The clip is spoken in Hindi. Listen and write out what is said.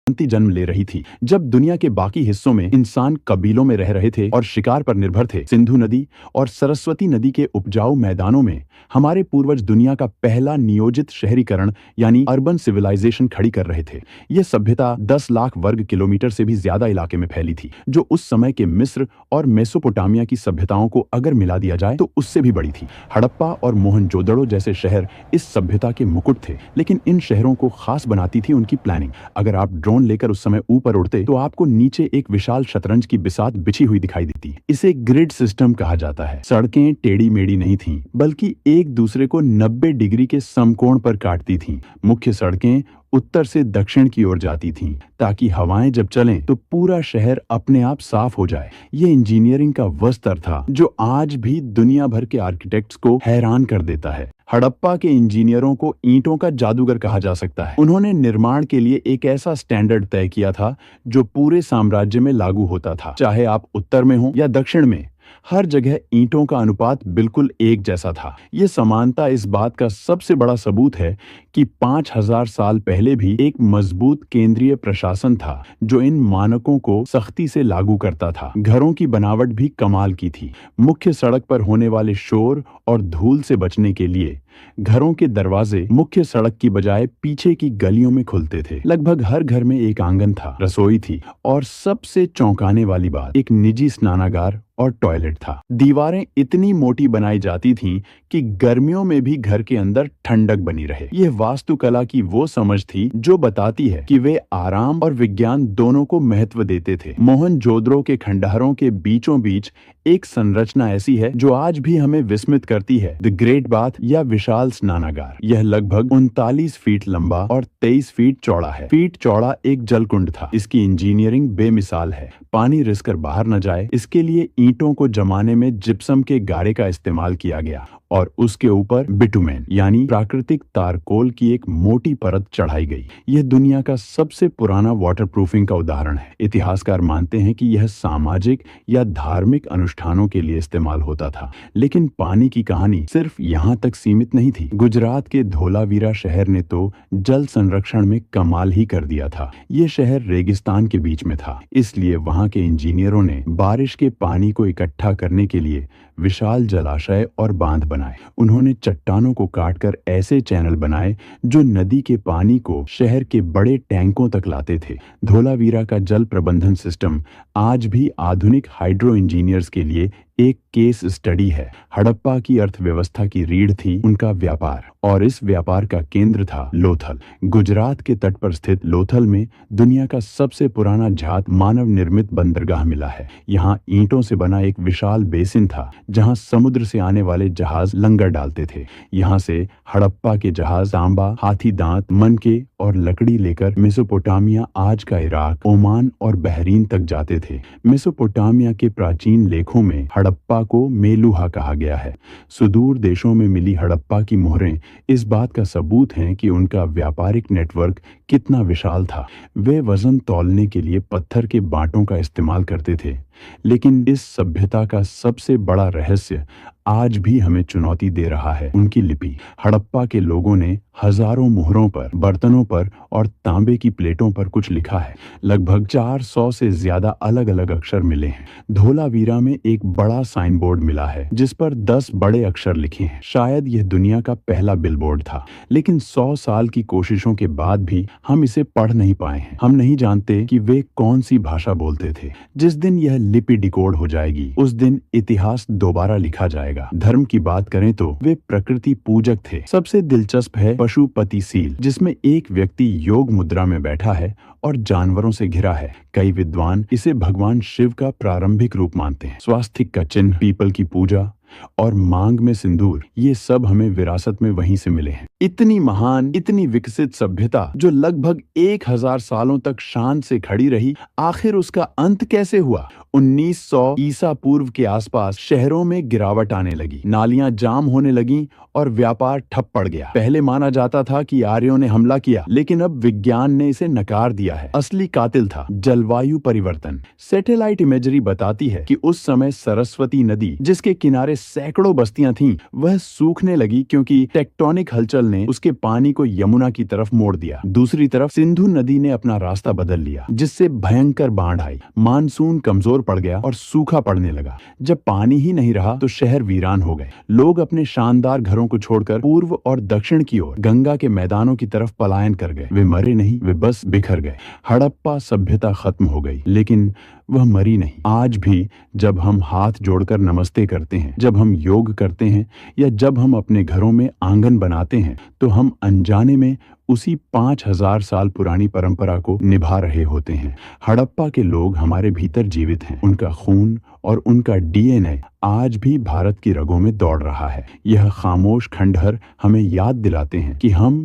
क्रांति जन्म ले रही थी। जब दुनिया के बाकी हिस्सों में इंसान कबीलों में रह रहे थे और शिकार पर निर्भर थे, सिंधु नदी और सरस्वती नदी के उपजाऊ मैदानों में हमारे पूर्वज दुनिया का पहला नियोजित शहरीकरण यानी अर्बन सिविलाइजेशन खड़ी कर रहे थे। यह सभ्यता 10 लाख वर्ग किलोमीटर से भी ज्यादा इलाके में फैली थी, जो उस समय के मिस्र और मेसोपोटामिया की सभ्यताओं को अगर मिला दिया जाए तो उससे भी बड़ी थी। हड़प्पा और मोहनजोदड़ो जैसे शहर इस सभ्यता के मुकुट थे, लेकिन इन शहरों को खास बनाती थी उनकी प्लानिंग। अगर आप ड्रोन लेकर उस समय ऊपर उड़ते तो आपको नीचे एक विशाल शतरंज की बिसात बिछी हुई दिखाई देती। इसे ग्रिड सिस्टम कहा जाता है। सड़कें टेढ़ी मेढ़ी नहीं थीं, बल्कि एक दूसरे को 90 डिग्री के समकोण पर काटती थीं। मुख्य सड़कें उत्तर से दक्षिण की ओर जाती थीं, ताकि हवाएं जब चलें तो पूरा शहर अपने आप साफ हो जाए। ये इंजीनियरिंग का वह स्तर था जो आज भी दुनिया भर के आर्किटेक्ट्स को हैरान कर देता है। हड़प्पा के इंजीनियरों को ईंटों का जादूगर कहा जा सकता है। उन्होंने निर्माण के लिए एक ऐसा स्टैंडर्ड तय किया था जो पूरे साम्राज्य में लागू होता था, चाहे आप उत्तर में हो या दक्षिण में। हर जगह ईंटों का अनुपात बिल्कुल एक जैसा था। ये समानता इस बात का सबसे बड़ा सबूत है कि 5000 साल पहले भी एक मजबूत केंद्रीय प्रशासन था जो इन मानकों को सख्ती से लागू करता था। घरों की बनावट भी कमाल की थी। मुख्य सड़क पर होने वाले शोर और धूल से बचने के लिए घरों के दरवाजे मुख्य सड़क की बजाय पीछे की गलियों में खुलते थे। लगभग हर घर में एक आंगन था, रसोई थी और सबसे चौंकाने वाली बात, एक निजी स्नानागार और टॉयलेट था। दीवारें इतनी मोटी बनाई जाती थीं कि गर्मियों में भी घर के अंदर ठंडक बनी रहे। यह वास्तुकला की वो समझ थी जो बताती है कि वे आराम और विज्ञान दोनों को महत्व देते थे। मोहनजोदड़ो के खंडहरों के बीचों बीच एक संरचना ऐसी है जो आज भी हमें विस्मित करती है, द ग्रेट बाथ या विशाल स्नानागार। यह लगभग 39 फीट लंबा और 23 फीट चौड़ा है। फीट चौड़ा एक जलकुंड था। इसकी इंजीनियरिंग बेमिसाल है। पानी रिसकर बाहर न जाए, इसके लिए ईंटों को जमाने में जिप्सम के गारे का इस्तेमाल किया गया और उसके ऊपर बिटुमेन यानी प्राकृतिक तारकोल की एक मोटी परत चढ़ाई गई। यह दुनिया का सबसे पुराना वाटरप्रूफिंग का उदाहरण है। इतिहासकार मानते हैं कि यह सामाजिक या धार्मिक अनुष्ठानों के लिए इस्तेमाल होता था, लेकिन पानी की कहानी सिर्फ यहाँ तक सीमित नहीं थी। गुजरात के धोलावीरा शहर ने तो जल संरक्षण में कमाल ही कर दिया था। यह शहर रेगिस्तान के बीच में था, इसलिए वहाँ के इंजीनियरों ने बारिश के पानी को इकट्ठा करने के लिए विशाल जलाशय और बांध बनाए। उन्होंने चट्टानों को काटकर ऐसे चैनल बनाए जो नदी के पानी को शहर के बड़े टैंकों तक लाते थे। धोलावीरा का जल प्रबंधन सिस्टम आज भी आधुनिक हाइड्रो इंजीनियर्स के लिए एक केस स्टडी है। हड़प्पा की अर्थव्यवस्था की रीढ़ थी उनका व्यापार, और इस व्यापार का केंद्र था लोथल। गुजरात के तट पर स्थित लोथल में दुनिया का सबसे पुराना जात मानव निर्मित बंदरगाह मिला है। यहाँ ईंटों से बना एक विशाल बेसिन था जहाँ समुद्र से आने वाले जहाज लंगर डालते थे। यहाँ से हड़प्पा के जहाज तांबा, हाथी दांत, मनके और लकड़ी लेकर मेसोपोटामिया, आज का इराक, ओमान और बहरीन तक जाते थे। मेसोपोटामिया के प्राचीन लेखों में हड़प्पा को मेलुहा कहा गया है। सुदूर देशों में मिली हड़प्पा की मोहरें इस बात का सबूत हैं कि उनका व्यापारिक नेटवर्क कितना विशाल था। वे वजन तौलने के लिए पत्थर के बांटों का इस्तेमाल करते थे, लेकिन इस सभ्यता का सबसे बड़ा रहस्य आज भी हमें चुनौती दे रहा है, उनकी लिपि। हड़प्पा के लोगों ने हजारों मुहरों पर, बर्तनों पर और तांबे की प्लेटों पर कुछ लिखा है। लगभग 400 से ज्यादा अलग अलग अक्षर मिले हैं। धोलावीरा में एक बड़ा साइन बोर्ड मिला है जिस पर 10 बड़े अक्षर लिखे हैं। शायद यह दुनिया का पहला बिलबोर्ड था, लेकिन 100 साल की कोशिशों के बाद भी हम इसे पढ़ नहीं पाए हैं। हम नहीं जानते कि वे कौन सी भाषा बोलते थे। जिस दिन यह लिपि डिकोड हो जाएगी, उस दिन इतिहास दोबारा लिखा जाएगा। धर्म की बात करें तो वे प्रकृति पूजक थे। सबसे दिलचस्प है पशुपति सील, जिसमें एक व्यक्ति योग मुद्रा में बैठा है और जानवरों से घिरा है। कई विद्वान इसे भगवान शिव का प्रारंभिक रूप मानते हैं। स्वास्तिक का चिन्ह, पीपल की पूजा और मांग में सिंदूर, ये सब हमें विरासत में वहीं से मिले हैं। इतनी महान, इतनी विकसित सभ्यता जो लगभग 1000 सालों तक शान से खड़ी रही, आखिर उसका अंत कैसे हुआ? 1900 ईसा पूर्व के आसपास शहरों में गिरावट आने लगी, नालियां जाम होने लगीं और व्यापार ठप पड़ गया। पहले माना जाता था कि आर्यों ने हमला किया, लेकिन अब विज्ञान ने इसे नकार दिया है। असली कातिल था जलवायु परिवर्तन। सैटेलाइट इमेजरी बताती है कि उस समय सरस्वती नदी, जिसके किनारे सैकड़ों बस्तियां थीं, वह सूखने लगी क्योंकि टेक्टोनिक हलचल ने उसके पानी को यमुना की तरफ मोड़ दिया। दूसरी तरफ सिंधु नदी ने अपना रास्ता बदल लिया, जिससे भयंकर बाढ़ आई। मानसून कमजोर पड़ गया और सूखा पड़ने लगा। जब पानी ही नहीं रहा तो शहर वीरान हो गए। लोग अपने शानदार घरों को छोड़कर पूर्व और दक्षिण की ओर गंगा के मैदानों की तरफ पलायन कर गए। वे मरे नहीं, वे बस बिखर गए। हड़प्पा सभ्यता खत्म हो गई, लेकिन वह मरी नहीं। आज भी जब हम हाथ जोड़कर नमस्ते करते हैं, जब हम योग करते हैं या जब हम अपने घरों में आंगन बनाते हैं, तो हम अनजाने में उसी 5000 साल पुरानी परंपरा को निभा रहे होते हैं। हड़प्पा के लोग हमारे भीतर जीवित हैं। उनका खून और उनका डीएनए आज भी भारत की रगों में दौड़ रहा है। यह खामोश खंडहर हमें याद दिलाते हैं कि हम